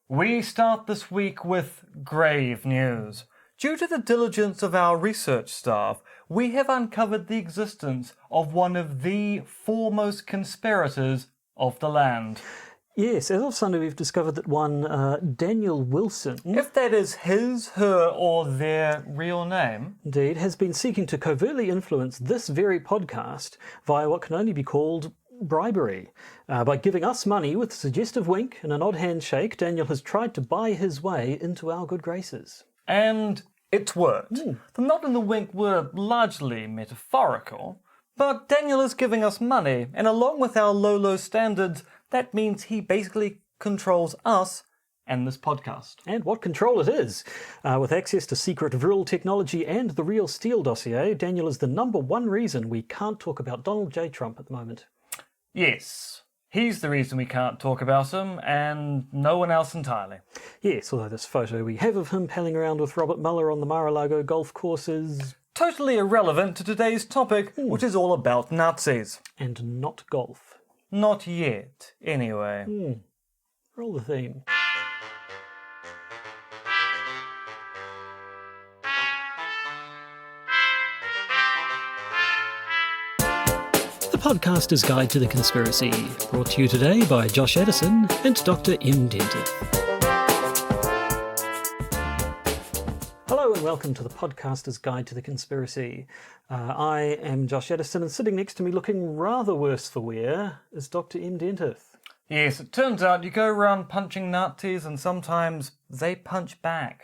We start this week with grave news. Due to the diligence of our research staff, we have uncovered the existence of one of the foremost conspirators of the land. Yes, as of Sunday we've discovered that one Daniel Wilson, If that is his, her, or their real name, indeed, has been seeking to covertly influence this very podcast via what can only be called bribery. By giving us money with a suggestive wink and an odd handshake, Daniel has tried to buy his way into our good graces. and it's worked. The nod and the wink were largely metaphorical, but Daniel is giving us money, and along with our low standards, that means he basically controls us and this podcast. And what control it is. With access to secret Vril technology and the Real Steel dossier, Daniel is the number one reason we can't talk about Donald J. Trump at the moment. Yes, he's the reason we can't talk about him, and no one else entirely. Yes, although this photo we have of him palling around with Robert Mueller on the Mar-a-Lago golf course is... Totally irrelevant to today's topic, which is all about Nazis. and not golf. Not yet, anyway. Roll the theme. The Podcaster's Guide to the Conspiracy, brought to you today by Josh Addison and Dr. M. Dentith. Hello and welcome to the Podcaster's Guide to the Conspiracy. I am Josh Addison, and sitting next to me looking rather worse for wear is Dr. M. Dentith. Yes, it turns out you go around punching Nazis and sometimes they punch back.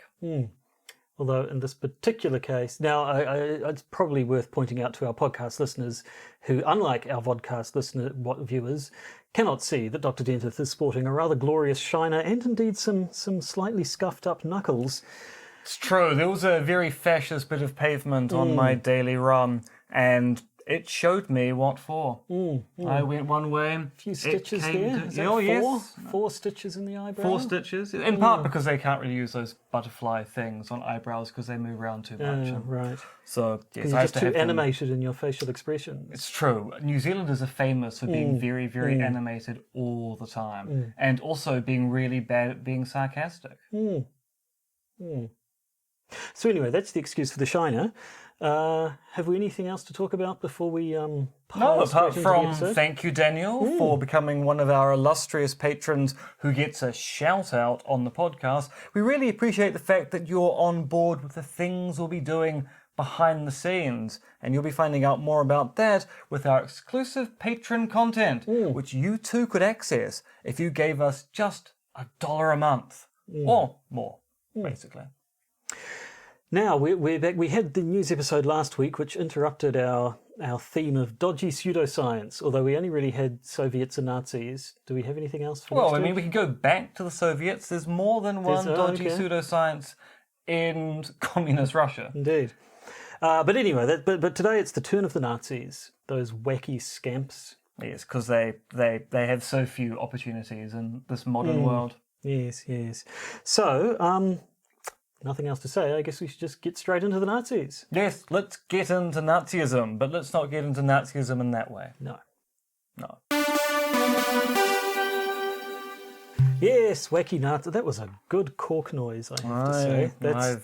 Although in this particular case, now it's probably worth pointing out to our podcast listeners who, unlike our vodcast viewers, cannot see that Dr. Dentith is sporting a rather glorious shiner and indeed some slightly scuffed up knuckles. It's true, there was a very fascist bit of pavement on my daily run, and it showed me what for. I went one way. A Few stitches there. Is that Oh, four? yes. 4 stitches in the eyebrow? 4 stitches. In part because they can't really use those butterfly things on eyebrows because they move around too much. Right. So, yes, You're I have just to too have them. animated in your facial expressions. It's true. New Zealanders are famous for being very, very animated all the time. And also being really bad at being sarcastic. So anyway, that's the excuse for the shiner. Have we anything else to talk about before we No, pile straight apart into the from episode? thank you, Daniel, for becoming one of our illustrious patrons who gets a shout out on the podcast. We really appreciate the fact that you're on board with the things we'll be doing behind the scenes, and you'll be finding out more about that with our exclusive patron content, which you too could access if you gave us just $1 a month or more, basically. Now, we're back. We had the news episode last week, which interrupted our theme of dodgy pseudoscience, although we only really had Soviets and Nazis. Do we have anything else for Well, next I mean, week? we can go back to the Soviets. There's more than one dodgy okay. pseudoscience in communist Russia. Indeed. But anyway, but today it's the turn of the Nazis, those wacky scamps. Yes, because they have so few opportunities in this modern world. Yes. So, nothing else to say. I guess we should just get straight into the Nazis. Yes, let's get into Nazism, but let's not get into Nazism in that way. No. No. Yes, wacky Nazi. That was a good cork noise, I have to say.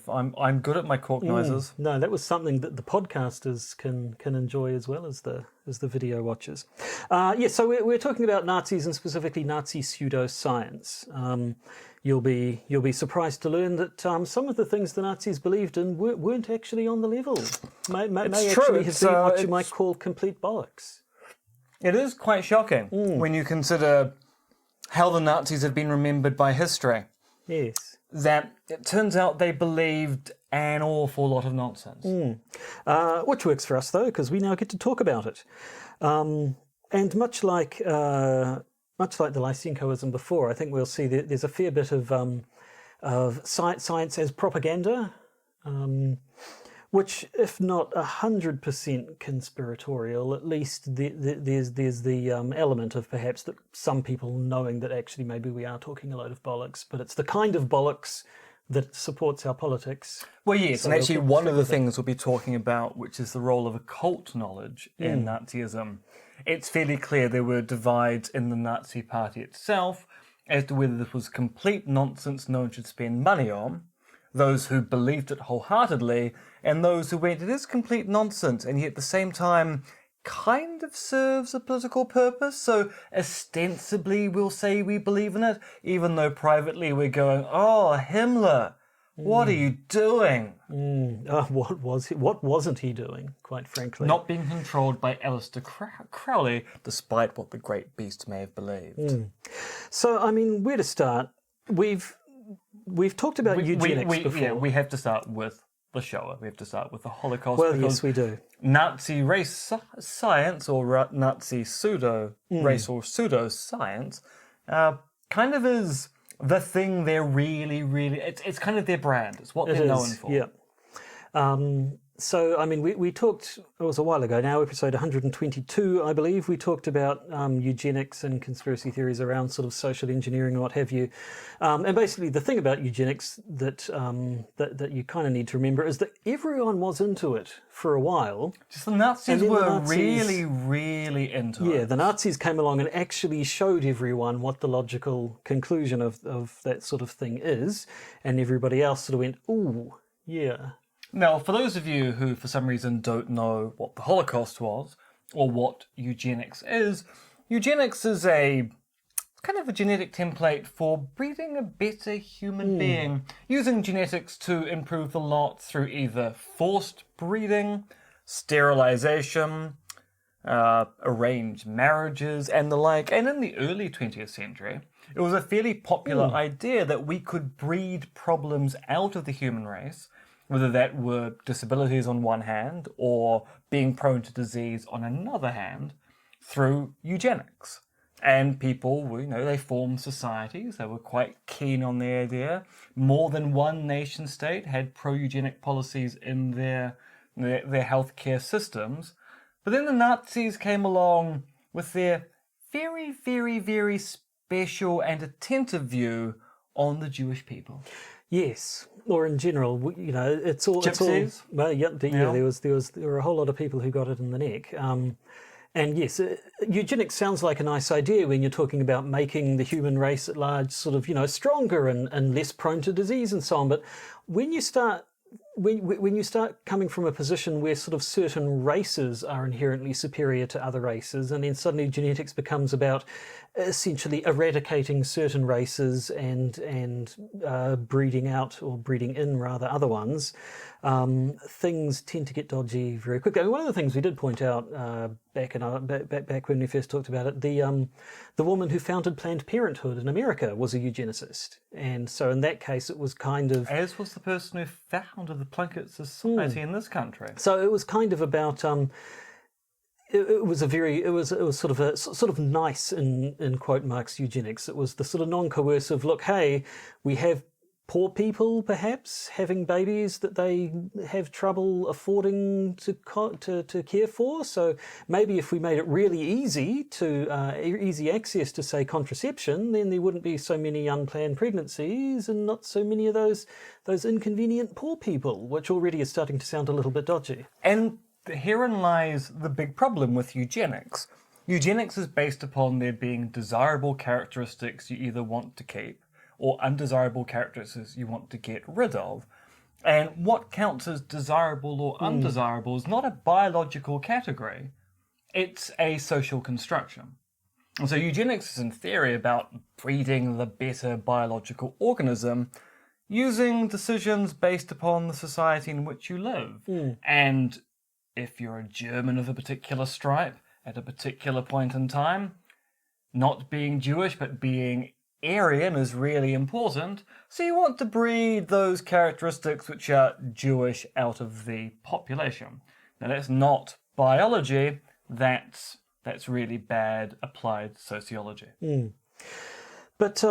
I'm good at my cork noises. No, that was something that the podcasters can enjoy as well as the video watchers. So we're talking about Nazis and specifically Nazi pseudoscience. You'll be surprised to learn that some of the things the Nazis believed in weren't actually on the level. May actually have been what you might call complete bollocks. It is quite shocking when you consider how the Nazis have been remembered by history. Yes. That it turns out they believed an awful lot of nonsense. Which works for us, though, because we now get to talk about it. And much like the Lysenkoism before, I think we'll see that there's a fair bit of science as propaganda, which, if not 100% conspiratorial, at least there's the element of perhaps that some people knowing that actually maybe we are talking a load of bollocks, but it's the kind of bollocks that supports our politics. Well, yes, So and actually we'll one of the things we'll be talking about, which is the role of occult knowledge in Nazism. It's fairly clear there were divides in the Nazi party itself, as to whether this was complete nonsense no one should spend money on, those who believed it wholeheartedly, and those who went, it is complete nonsense, and yet at the same time kind of serves a political purpose, so ostensibly we'll say we believe in it, even though privately we're going, oh, Himmler, what are you doing? What wasn't he doing, quite frankly? Not being controlled by Aleister Crowley, despite what the great beast may have believed. So, I mean, where to start? We've talked about eugenics before. Yeah, we have to start with the Shoah. We have to start with the Holocaust. Well, yes, we do. Nazi race science, or Nazi race or pseudoscience, kind of is the thing they're really, it's kind of their brand. It's what they're known for. Yeah. So, I mean, we talked, it was a while ago now, episode 122, I believe, we talked about eugenics and conspiracy theories around sort of social engineering and what have you. And basically the thing about eugenics that you kind of need to remember is that everyone was into it for a while. Just the Nazis were really into it. Yeah, the Nazis came along and actually showed everyone what the logical conclusion of that sort of thing is, and everybody else sort of went, ooh, yeah. Now, for those of you who, for some reason, don't know what the Holocaust was, or what eugenics is kind of a genetic template for breeding a better human being, using genetics to improve the lot through either forced breeding, sterilization, arranged marriages, and the like. And in the early 20th century, it was a fairly popular idea that we could breed problems out of the human race, whether that were disabilities on one hand or being prone to disease on another hand, through eugenics. And people, they formed societies. They were quite keen on the idea. More than one nation state had pro-eugenic policies in their healthcare systems. But then the Nazis came along with their very special and attentive view on the Jewish people. Yes, or in general, it's all Gypsies? Well, yeah. There were a whole lot of people who got it in the neck. And yes, eugenics sounds like a nice idea when you're talking about making the human race at large sort of, stronger and less prone to disease and so on. But when you start coming from a position where sort of certain races are inherently superior to other races, and then suddenly genetics becomes about essentially eradicating certain races and breeding out, or breeding in rather, other ones, things tend to get dodgy very quickly. I mean, one of the things we did point out back when we first talked about it, the woman who founded Planned Parenthood in America was a eugenicist, and so in that case it was kind of, as was the person who founded the Plunkett Society in this country. So it was kind of about it was sort of nice in quote marks eugenics. It was the sort of non-coercive look. Hey, we have poor people perhaps having babies that they have trouble affording to care for. So maybe if we made it really easy easy access to, say, contraception, then there wouldn't be so many unplanned pregnancies and not so many of those inconvenient poor people, which already is starting to sound a little bit dodgy. And herein lies the big problem with eugenics. Eugenics is based upon there being desirable characteristics you either want to keep or undesirable characteristics you want to get rid of. And what counts as desirable or undesirable is not a biological category, it's a social construction. And so eugenics is in theory about breeding the better biological organism using decisions based upon the society in which you live. And if you're a German of a particular stripe at a particular point in time, not being Jewish but being Aryan is really important, so you want to breed those characteristics which are Jewish out of the population. Now that's not biology, that's really bad applied sociology. But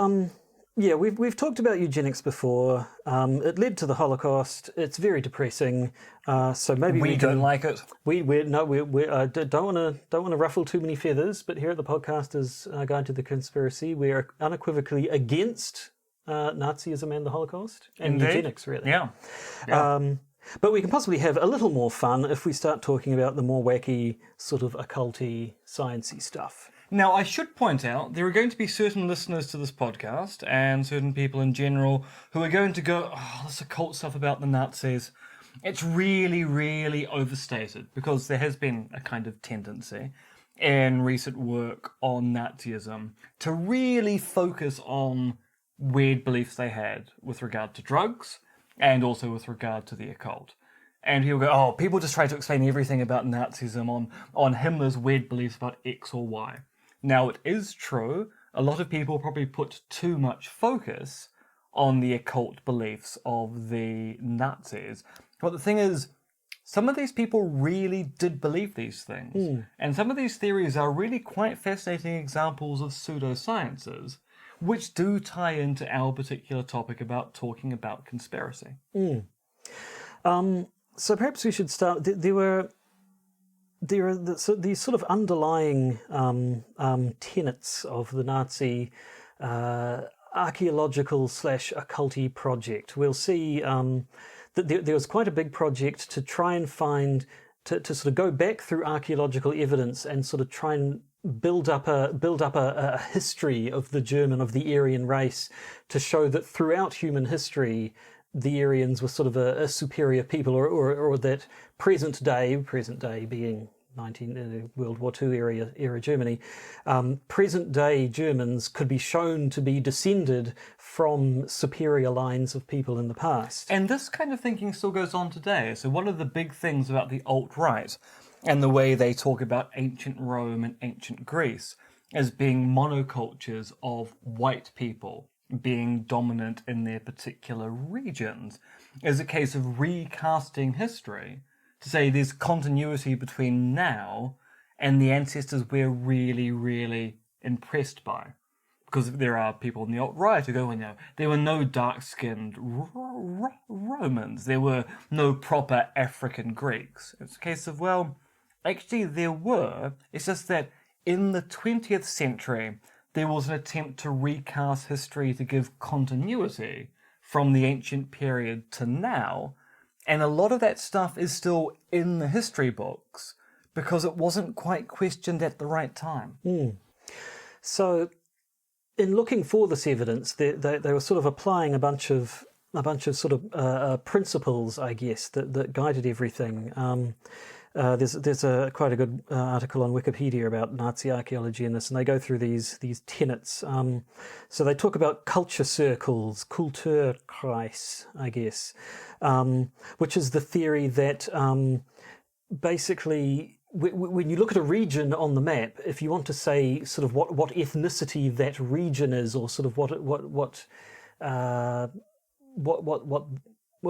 yeah, we've talked about eugenics before. It led to the Holocaust. It's very depressing. So maybe we don't like it. We don't want to ruffle too many feathers. But here at the Podcasters Guide to the Conspiracy, we're unequivocally against Nazism and the Holocaust and Indeed. Eugenics, really. Yeah. But we can possibly have a little more fun if we start talking about the more wacky, sort of occulty, sciencey stuff. Now, I should point out, there are going to be certain listeners to this podcast and certain people in general who are going to go, oh, this occult stuff about the Nazis, it's really, really overstated, because there has been a kind of tendency in recent work on Nazism to really focus on weird beliefs they had with regard to drugs and also with regard to the occult. And people go, oh, people just try to explain everything about Nazism on Himmler's weird beliefs about X or Y. Now, it is true, a lot of people probably put too much focus on the occult beliefs of the Nazis. But the thing is, some of these people really did believe these things. And some of these theories are really quite fascinating examples of pseudosciences, which do tie into our particular topic about talking about conspiracy. So perhaps we should start. There are these sort of underlying tenets of the Nazi archaeological/occulty project. We'll see that there was quite a big project to try and find, to sort of go back through archaeological evidence and sort of try and build up a history of the Aryan race, to show that throughout human history the Aryans were sort of a superior people, or that present day being World War II era Germany, present day Germans could be shown to be descended from superior lines of people in the past. And this kind of thinking still goes on today. So one of the big things about the alt-right and the way they talk about ancient Rome and ancient Greece as being monocultures of white people being dominant in their particular regions is a case of recasting history to say there's continuity between now and the ancestors we're really, really impressed by. Because there are people in the alt-right who go, well, no, there were no dark-skinned Romans. There were no proper African Greeks. It's a case of, well, actually there were. It's just that in the 20th century, there was an attempt to recast history to give continuity from the ancient period to now. And a lot of that stuff is still in the history books because it wasn't quite questioned at the right time. So, in looking for this evidence, they were sort of applying a bunch of sort of principles, I guess, that guided everything. There's quite a good article on Wikipedia about Nazi archaeology in this, and they go through these tenets. So they talk about culture circles, Kulturkreis, I guess, which is the theory that basically, when you look at a region on the map, if you want to say sort of what ethnicity that region is, or sort of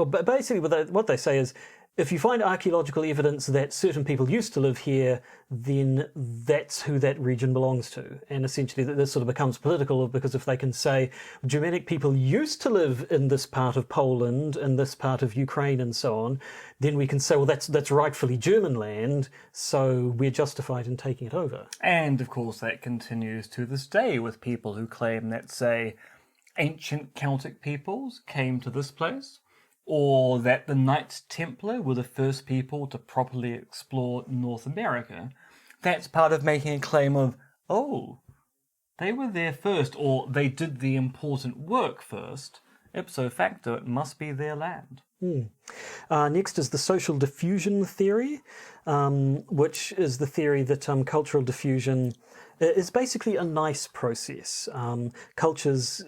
but basically what they say is, if you find archaeological evidence that certain people used to live here, then that's who that region belongs to. And essentially this sort of becomes political, because if they can say Germanic people used to live in this part of Poland and this part of Ukraine and so on, then we can say, well, that's rightfully German land, so we're justified in taking it over. And of course that continues to this day with people who claim that, say, ancient Celtic peoples came to this place, or that the Knights Templar were the first people to properly explore North America. That's part of making a claim of, oh, they were there first, or they did the important work first. Ipso facto, it must be their land. Next is the social diffusion theory, which is the theory that cultural diffusion is basically a nice process. Cultures...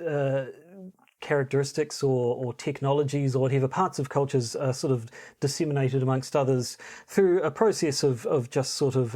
characteristics or technologies or whatever, parts of cultures are sort of disseminated amongst others through a process of just sort of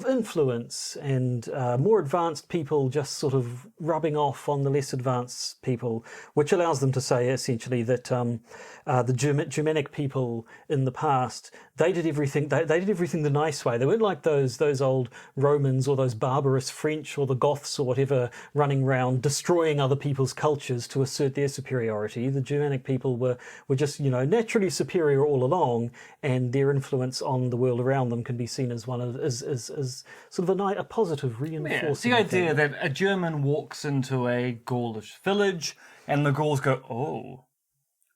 influence, and more advanced people just sort of rubbing off on the less advanced people, which allows them to say essentially that the Germanic people in the past, they did everything the nice way. They weren't like those old Romans or those barbarous French or the Goths or whatever running around destroying other people's cultures to assert their superiority. The Germanic people were just, naturally superior all along, and their influence on the world around them can be seen as as sort of a positive reinforcing. Yeah, it's the idea that a German walks into a Gaulish village and the Gauls go, oh,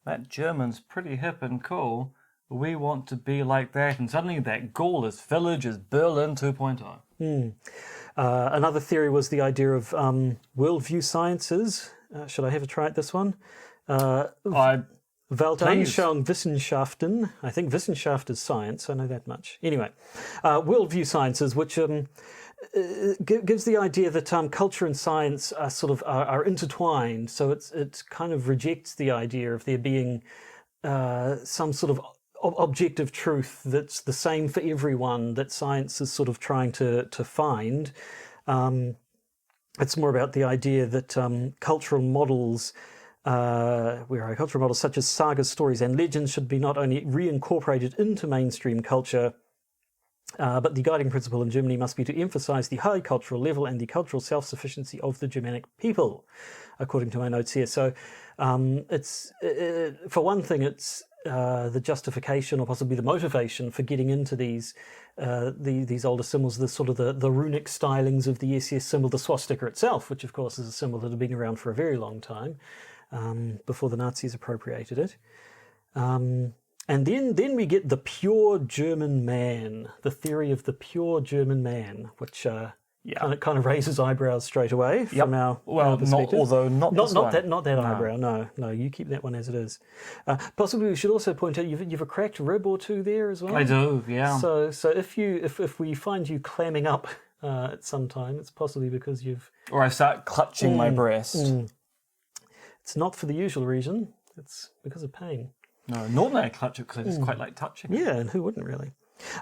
that German's pretty hip and cool. We want to be like that. And suddenly that Gaulish village is Berlin 2.0. Another theory was the idea of worldview sciences. Should I have a try at this one? Weltanschauungswissenschaften. I think Wissenschaft is science. I know that much. Anyway, worldview sciences, which gives the idea that culture and science are are intertwined. So it kind of rejects the idea of there being some sort of objective truth that's the same for everyone that science is sort of trying to find. It's more about the idea that cultural models such as sagas, stories, and legends should be not only reincorporated into mainstream culture, but the guiding principle in Germany must be to emphasize the high cultural level and the cultural self-sufficiency of the Germanic people, according to my notes here. So it's for one thing, it's the justification or possibly the motivation for getting into these older symbols, the runic stylings of the SS symbol, the swastika itself, which of course is a symbol that had been around for a very long time before the Nazis appropriated it. And then we get the pure German man, the theory of the pure German man, which kind of raises eyebrows straight away from our perspective. Not that eyebrow. No, you keep that one as it is. Possibly we should also point out you've a cracked rib or two there as well. I do, yeah. So if we find you clamming up at some time, it's possibly because or I start clutching my breast. It's not for the usual reason. It's because of pain. No, normally I clutch it because I just quite like touching it. Yeah, and who wouldn't really?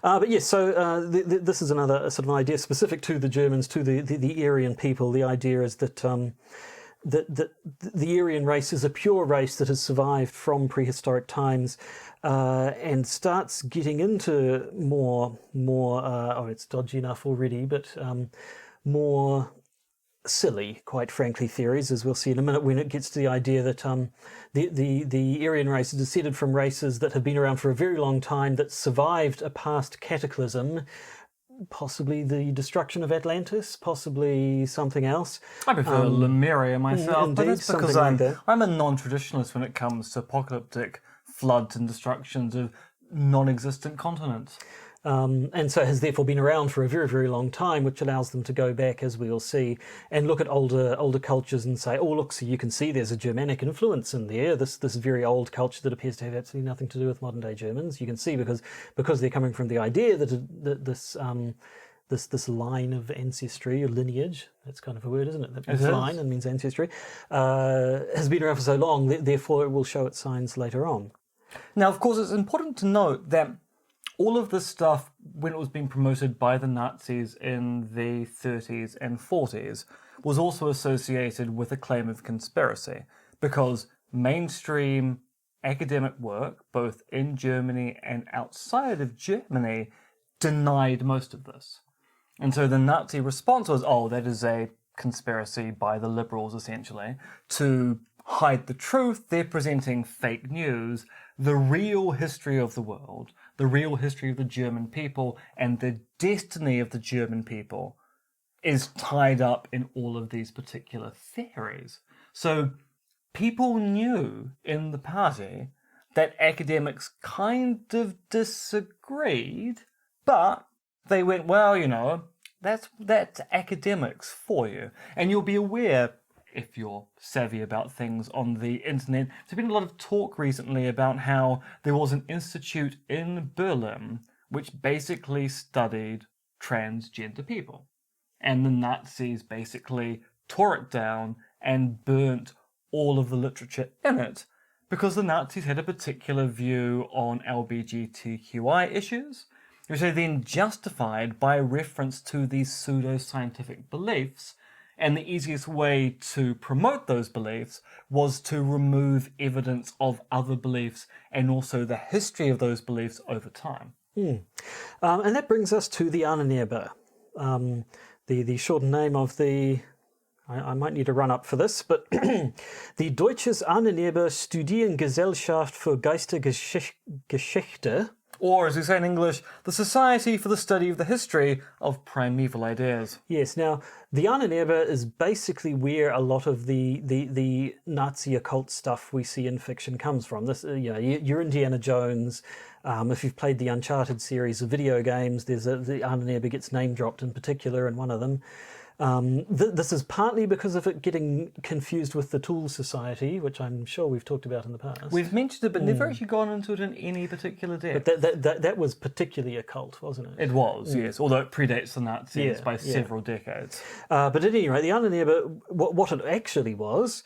But yes, so this is another sort of an idea specific to the Germans, to the Aryan people. The idea is that that the Aryan race is a pure race that has survived from prehistoric times and starts getting into more it's dodgy enough already, but more silly, quite frankly, theories, as we'll see in a minute, when it gets to the idea that the Aryan race is descended from races that have been around for a very long time, that survived a past cataclysm, possibly the destruction of Atlantis, possibly something else. I prefer Lemuria myself, indeed, but it's because like I'm a non-traditionalist when it comes to apocalyptic floods and destructions of non-existent continents. And so has therefore been around for a very, very long time, which allows them to go back, as we'll see, and look at older cultures and say, oh, look, so you can see there's a Germanic influence in there, this very old culture that appears to have absolutely nothing to do with modern-day Germans. You can see because they're coming from the idea that this line of ancestry or lineage, that's kind of a word, isn't it? That means line and means ancestry, has been around for so long, therefore it will show its signs later on. Now, of course, it's important to note that all of this stuff, when it was being promoted by the Nazis in the 30s and 40s, was also associated with a claim of conspiracy, because mainstream academic work, both in Germany and outside of Germany, denied most of this. And so the Nazi response was, oh, that is a conspiracy by the liberals, essentially, to hide the truth. They're presenting fake news. The real history of the world, the real history of the German people, and the destiny of the German people is tied up in all of these particular theories. So people knew in the party that academics kind of disagreed, but they went, well, you know, that's academics for you. And you'll be aware, if you're savvy about things on the internet, there's been a lot of talk recently about how there was an institute in Berlin which basically studied transgender people. And the Nazis basically tore it down and burnt all of the literature in it because the Nazis had a particular view on LGBTQI issues, which they then justified by reference to these pseudoscientific beliefs. And the easiest way to promote those beliefs was to remove evidence of other beliefs and also the history of those beliefs over time. And that brings us to the Ahnenerbe, the short name of the... I might need a run-up for this, but the Deutsches Ahnenerbe Studiengesellschaft für Geistergeschichte, Or, as we say in English, the Society for the Study of the History of Primeval Ideas. Yes, now, the Ahnenerbe is basically where a lot of the Nazi occult stuff we see in fiction comes from. This, your Indiana Jones. If you've played the Uncharted series of video games, the Ahnenerbe gets name dropped in particular in one of them. This is partly because of it getting confused with the Tool Society, which I'm sure we've talked about in the past. We've mentioned it, but never actually gone into it in any particular depth. But that was particularly occult, wasn't it? It was, yes, although it predates the Nazis by several decades. But at any rate, the Ahnenerbe, what it actually was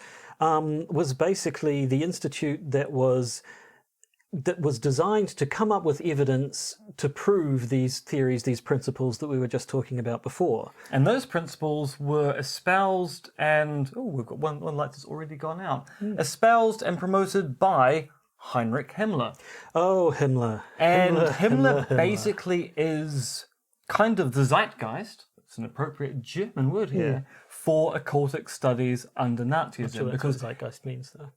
basically the institute that was designed to come up with evidence to prove these theories, these principles that we were just talking about before. And those principles were espoused and... Oh, we've got one light that's already gone out. Espoused and promoted by Heinrich Himmler. Oh, Himmler. And Himmler basically is kind of the zeitgeist, it's an appropriate German word here, for occultic studies under Nazism. Sure that's what zeitgeist means, though.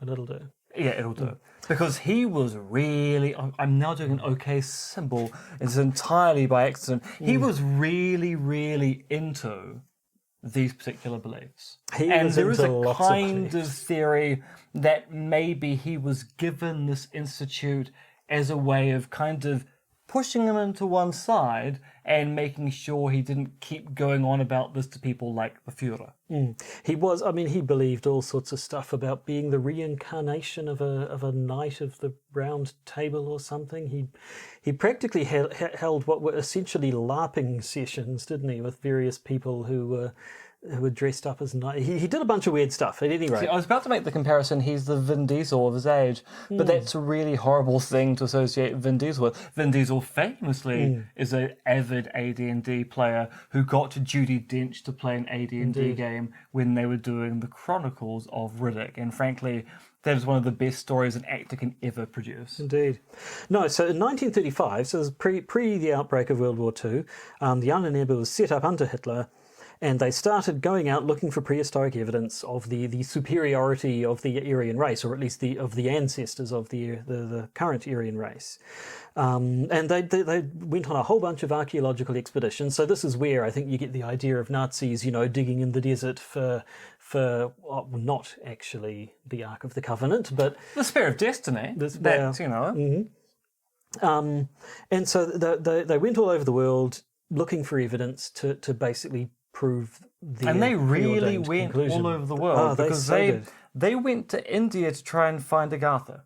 But it'll do. Yeah, it'll do. Because he was really... I'm now doing an OK symbol. It's entirely by accident. He was really, really into these particular beliefs. And there is a kind of theory that maybe he was given this institute as a way of kind of pushing him into one side and making sure he didn't keep going on about this to people like the Führer. He believed all sorts of stuff about being the reincarnation of a knight of the round table or something. He practically held what were essentially LARPing sessions, didn't he, with various people who were dressed up as knights. He did a bunch of weird stuff, at any rate. See, I was about to make the comparison, he's the Vin Diesel of his age, but that's a really horrible thing to associate Vin Diesel with. Vin Diesel famously is an avid AD&D player who got Judi Dench to play an AD&D game when they were doing the Chronicles of Riddick, and frankly, that is one of the best stories an actor can ever produce. Indeed. No, so in 1935, so it was pre the outbreak of World War II, the Ahnenerbe was set up under Hitler, and they started going out looking for prehistoric evidence of the superiority of the Aryan race, or at least of the ancestors of the current Aryan race. And they went on a whole bunch of archaeological expeditions. So this is where I think you get the idea of Nazis, digging in the desert for not actually the Ark of the Covenant, but the Spear of Destiny. And so they went all over the world looking for evidence to basically prove the and they really went conclusion. All over the world because they went to India to try and find Agatha.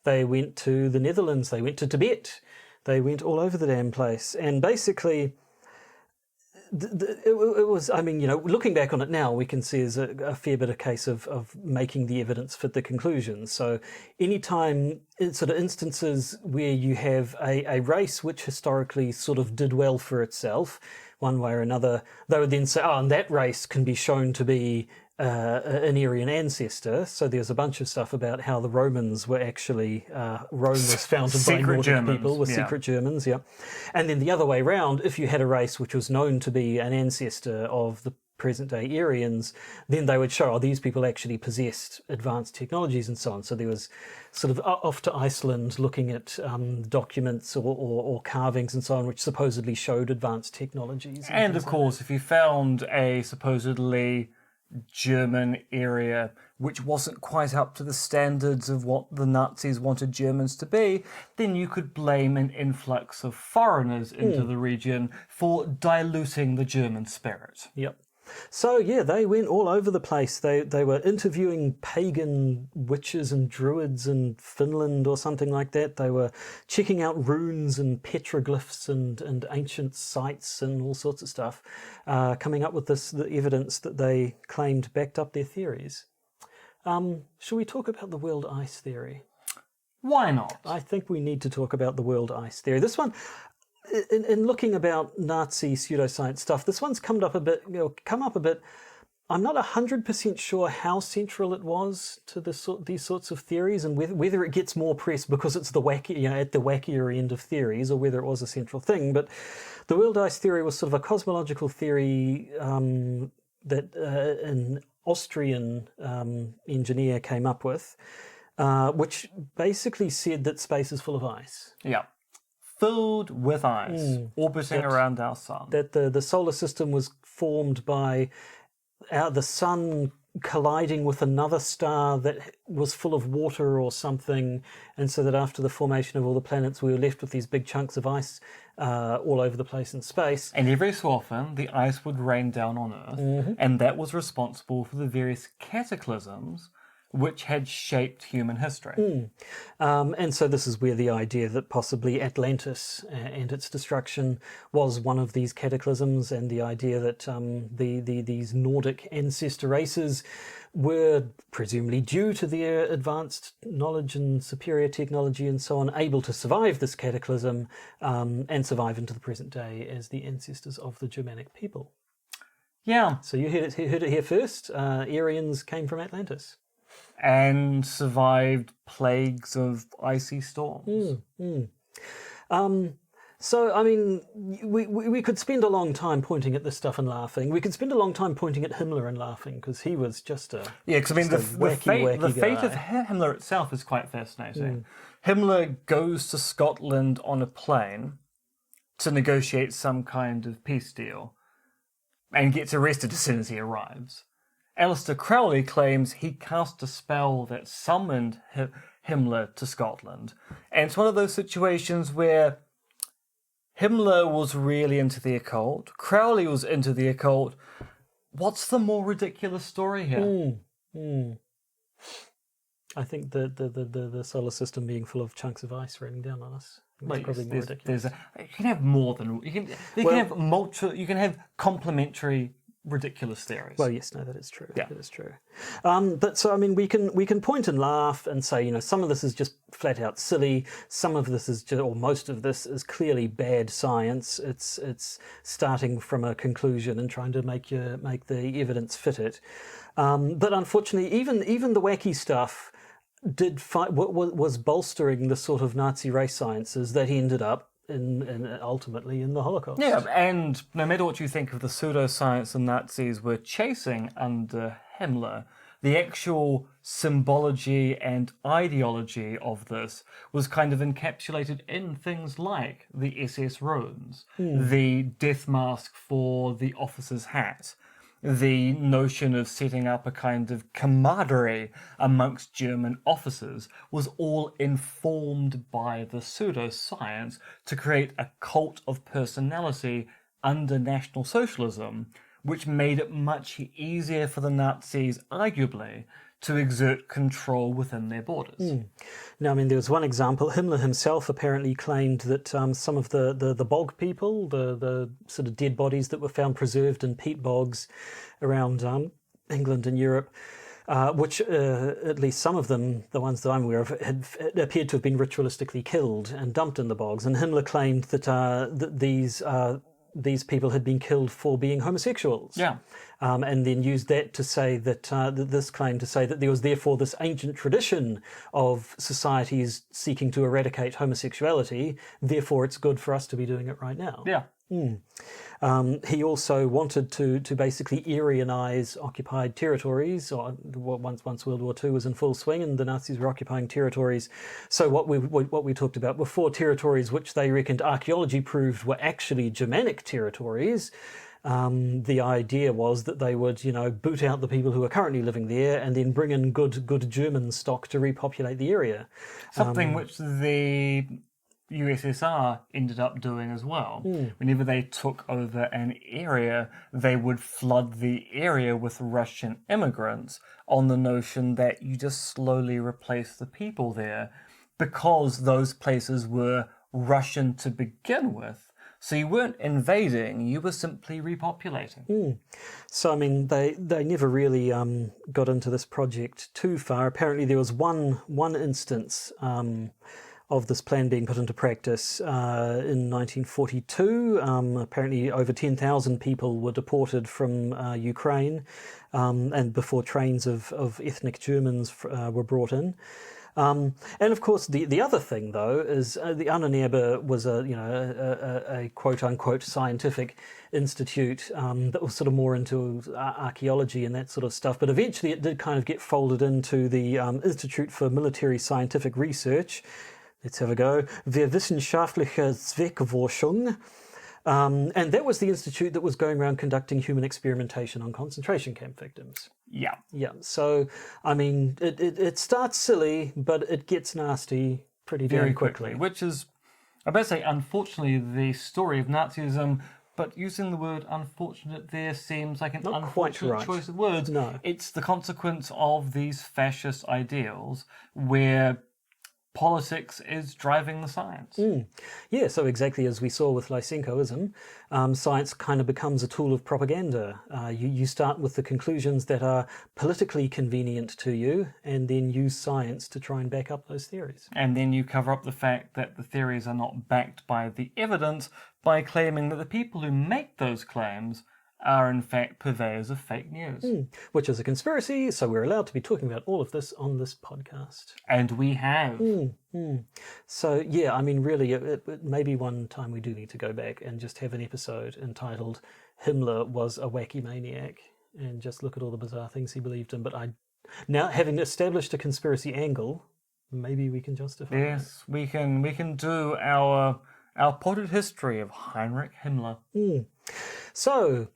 They went to the Netherlands, they went to Tibet, they went all over the damn place, and basically it was, looking back on it now, we can see there's a fair bit of case of making the evidence fit the conclusions. So anytime in sort of instances where you have a race which historically sort of did well for itself, one way or another, they would then say, and that race can be shown to be an Aryan ancestor. So there's a bunch of stuff about how the Romans were actually, Rome was founded by Nordic people, with secret Germans, And then the other way round, if you had a race which was known to be an ancestor of the present-day Aryans, then they would show, these people actually possessed advanced technologies and so on. So there was sort of off to Iceland looking at documents or carvings and so on, which supposedly showed advanced technologies. And of course, if you found a supposedly German area which wasn't quite up to the standards of what the Nazis wanted Germans to be, then you could blame an influx of foreigners into the region for diluting the German spirit. Yep. So they went all over the place. They were interviewing pagan witches and druids in Finland or something like that. They were checking out runes and petroglyphs and ancient sites and all sorts of stuff, coming up with the evidence that they claimed backed up their theories. Shall we talk about the world ice theory? Why not? I think we need to talk about the world ice theory. This one, in looking about Nazi pseudoscience stuff, this one's come up a bit. I'm not 100% sure how central it was to these sorts of theories, and whether it gets more press because it's the wacky, at the wackier end of theories, or whether it was a central thing. But the world ice theory was sort of a cosmological theory that an Austrian engineer came up with. which basically said that space is full of ice. Yeah. Filled with ice, orbiting around our sun. That the solar system was formed by the sun colliding with another star that was full of water or something, and so that after the formation of all the planets, we were left with these big chunks of ice all over the place in space. And every so often, the ice would rain down on Earth, and that was responsible for the various cataclysms which had shaped human history. And so this is where the idea that possibly Atlantis and its destruction was one of these cataclysms, and the idea that these Nordic ancestor races were, presumably due to their advanced knowledge and superior technology and so on, able to survive this cataclysm and survive into the present day as the ancestors of the Germanic people. Yeah. So you heard it here first. Aryans came from Atlantis. And survived plagues of icy storms. So, I mean, we could spend a long time pointing at this stuff and laughing. We could spend a long time pointing at Himmler and laughing, because he was just a because I mean, the fate guy. of Himmler itself is quite fascinating. Himmler goes to Scotland on a plane to negotiate some kind of peace deal and gets arrested as soon as he arrives. Aleister Crowley claims he cast a spell that summoned Himmler to Scotland. And it's one of those situations where Himmler was really into the occult, Crowley was into the occult. What's the more ridiculous story here? I think the solar system being full of chunks of ice raining down on us. Probably more ridiculous. You can have more than... You can have complementary ridiculous theories. Well, yes, no, that is true. Yeah. That is true. But so, I mean, we can point and laugh and say, some of this is just flat out silly. Some of this is or most of this is clearly bad science. It's starting from a conclusion and trying to make the evidence fit it. But unfortunately, even the wacky stuff was bolstering the sort of Nazi race sciences that ended up ultimately in the Holocaust. Yeah, and no matter what you think of the pseudoscience the Nazis were chasing under Himmler, the actual symbology and ideology of this was kind of encapsulated in things like the SS runes, the death mask for the officer's hat, the notion of setting up a kind of camaraderie amongst German officers was all informed by the pseudoscience to create a cult of personality under National Socialism, which made it much easier for the Nazis, arguably, to exert control within their borders. Now, I mean, there was one example. Himmler himself apparently claimed that some of the bog people, the sort of dead bodies that were found preserved in peat bogs around England and Europe, which at least some of them, the ones that I'm aware of, had appeared to have been ritualistically killed and dumped in the bogs. And Himmler claimed that these people had been killed for being homosexuals. Yeah. And then used that to say that this claim to say that there was therefore this ancient tradition of societies seeking to eradicate homosexuality, therefore it's good for us to be doing it right now. Yeah. He also wanted to basically Aryanize occupied territories, or once World War II was in full swing and the Nazis were occupying territories. So what we talked about before, territories which they reckoned archaeology proved were actually Germanic territories. The idea was that they would, boot out the people who are currently living there and then bring in good German stock to repopulate the area. Something which the USSR ended up doing as well. Whenever they took over an area, they would flood the area with Russian immigrants on the notion that you just slowly replace the people there because those places were Russian to begin with. So you weren't invading, you were simply repopulating. So, I mean, they never really got into this project too far. Apparently there was one instance of this plan being put into practice in 1942. Apparently over 10,000 people were deported from Ukraine, and before trains of ethnic Germans were brought in. And of course, the other thing though is the Ahnenerbe was a quote unquote scientific institute that was sort of more into archaeology and that sort of stuff. But eventually, it did kind of get folded into the Institute for Military Scientific Research. Let's have a go. Wissenschaftliche Zweckforschung. And that was the institute that was going around conducting human experimentation on concentration camp victims. Yeah. Yeah. So, I mean, it starts silly, but it gets nasty pretty very quickly. Which is, I better say, unfortunately, the story of Nazism. But using the word unfortunate there seems like an Not unfortunate quite right. choice of words. No. It's the consequence of these fascist ideals where politics is driving the science. Yeah, so exactly as we saw with Lysenkoism, science kind of becomes a tool of propaganda. You start with the conclusions that are politically convenient to you and then use science to try and back up those theories. And then you cover up the fact that the theories are not backed by the evidence by claiming that the people who make those claims are in fact purveyors of fake news. Which is a conspiracy, so we're allowed to be talking about all of this on this podcast. And we have. So, yeah, I mean, really, maybe one time we do need to go back and just have an episode entitled Himmler Was a Wacky Maniac and just look at all the bizarre things he believed in. But now, having established a conspiracy angle, maybe we can justify it. Yes, we can do our potted history of Heinrich Himmler. So,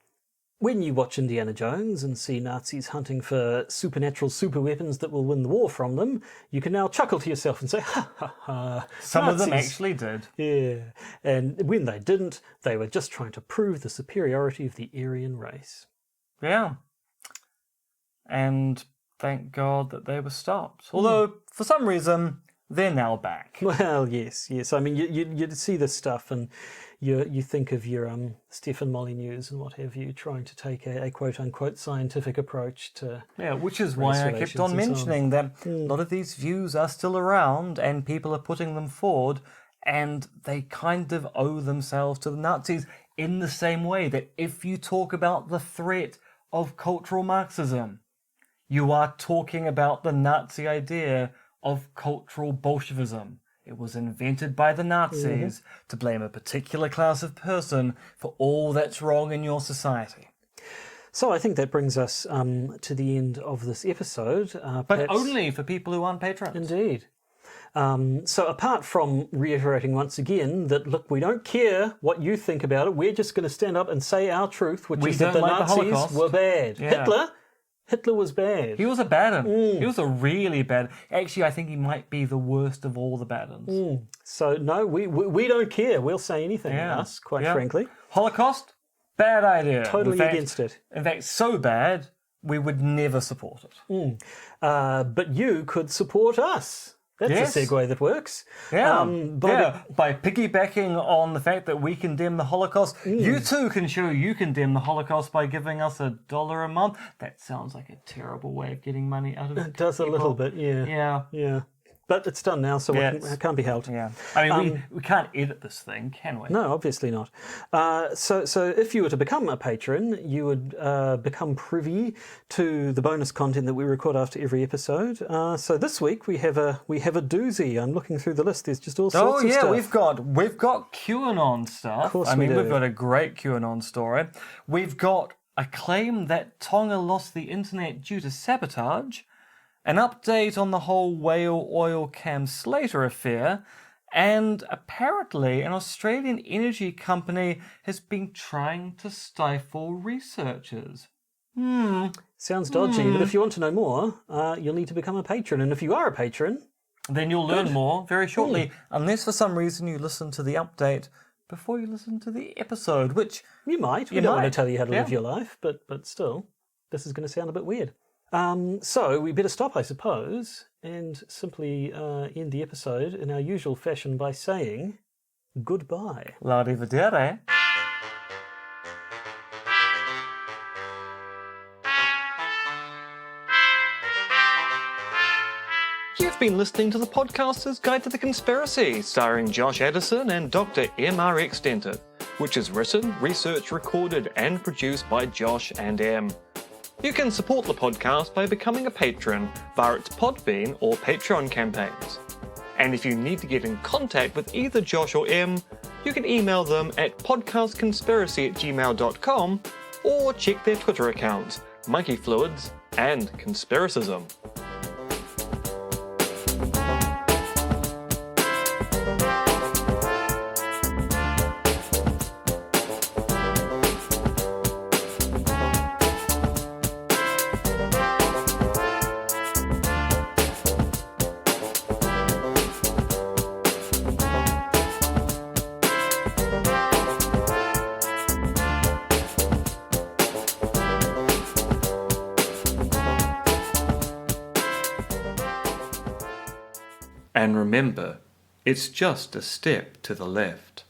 when you watch Indiana Jones and see Nazis hunting for supernatural super weapons that will win the war from them, you can now chuckle to yourself and say, ha ha ha. Some Nazis. of them actually did. Yeah. And when they didn't, they were just trying to prove the superiority of the Aryan race. Yeah. And thank God that they were stopped. Although, for some reason, they're now back. Well, yes. I mean, you see this stuff and you think of your Stefan Molyneux and what have you, trying to take a quote-unquote scientific approach to... Yeah, which is why I kept on mentioning that a lot of these views are still around and people are putting them forward and they kind of owe themselves to the Nazis in the same way that if you talk about the threat of cultural Marxism, you are talking about the Nazi idea of cultural Bolshevism. It was invented by the Nazis to blame a particular class of person for all that's wrong in your society. So I think that brings us to the end of this episode. But only for people who aren't patrons. Indeed. So apart from reiterating once again that, look, we don't care what you think about it, we're just going to stand up and say our truth, which is that the Nazis were bad. Yeah. Hitler was bad. He was a bad one. He was a really bad. Actually, I think he might be the worst of all the bad ones. So no, we don't care. We'll say anything else, quite frankly. Holocaust, bad idea. Totally against it. In fact, so bad we would never support it. But you could support us. That's a segue that works. Yeah, by piggybacking on the fact that we condemn the Holocaust, you too can show you condemn the Holocaust by giving us $1 a month. That sounds like a terrible way of getting money out of it. It does a little bit, yeah. But it's done now, so it can't be helped. Yeah. I mean, we can't edit this thing, can we? No, obviously not. So if you were to become a patron, you would become privy to the bonus content that we record after every episode. So this week we have a doozy. I'm looking through the list. There's just all sorts of stuff. Oh yeah, we've got QAnon stuff. Of course we do. We've got a great QAnon story. We've got a claim that Tonga lost the internet due to sabotage. An update on the whole whale oil Cam Slater affair, and apparently an Australian energy company has been trying to stifle researchers. Sounds dodgy, but if you want to know more, you'll need to become a patron. And if you are a patron... then you'll learn more very shortly, unless for some reason you listen to the update before you listen to the episode, which... You might. We don't want to tell you how to live your life, but still, this is going to sound a bit weird. So we better stop, I suppose, and simply end the episode in our usual fashion by saying goodbye. L'arrivederci. You've been listening to the Podcaster's Guide to the Conspiracy, starring Josh Addison and Dr. M.R.X. Denton, which is written, researched, recorded, and produced by Josh and M. You can support the podcast by becoming a patron via its Podbean or Patreon campaigns. And if you need to get in contact with either Josh or Em, you can email them at podcastconspiracy@gmail.com or check their Twitter accounts, Monkey Fluids and Conspiracism. And remember, it's just a step to the left.